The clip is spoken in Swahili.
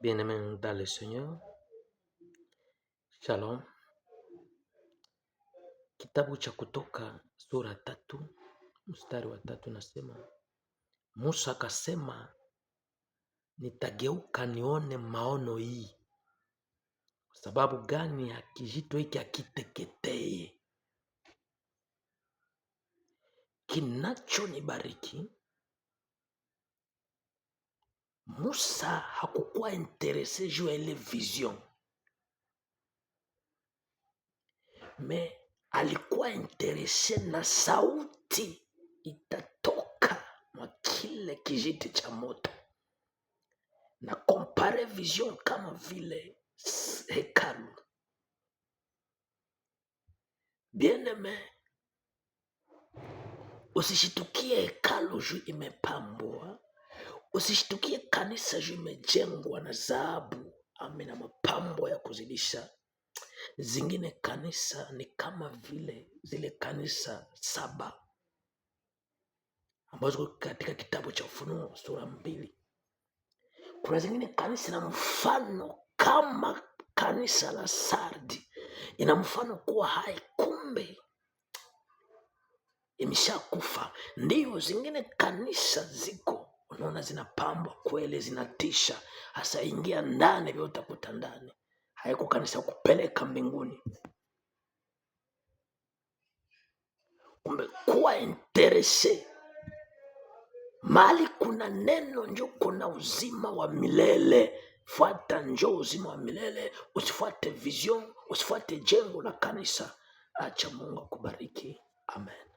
Bien-aimés dans le Seigneur, Shalom. Kitabu cha Kutoka sura 3 mstari wa 3 nasema, Musa akasema, nitageuka nione maono hii. Kwa sababu gani kijito hiki akiteketee? Kinachonibariki, Musa hakukuwa interese juu ya ile vision, me alikuwa interese na sauti itatoka mwa kile kijiti cha moto, na compare vision kama vile hekalu. Bien-aime, usishitukie hekalu juu imepambwa, usishitukie kanisa juu imejengwa na dhahabu na mapambo ya kuzidisha. Zingine kanisa ni kama vile zile kanisa 7 ambazo katika kitabu cha Ufunuo sura 2. Kuna zingine kanisa na mfano kama kanisa la Sardi, ina mfano kuwa hai, kumbe imeshakufa. Ndio zingine kanisa ziko, unaona zinapambwa kweli, zinatisha, hasa ingia ndani vile utakuta ndani. Haiko kanisa kupeleka mbinguni. Kumbe kuwa interese mali kuna neno, njo kuna uzima wa milele. Fuata njo uzima wa milele, usifuate vision, usifuate jengo la kanisa. Acha Mungu akubariki. Amen.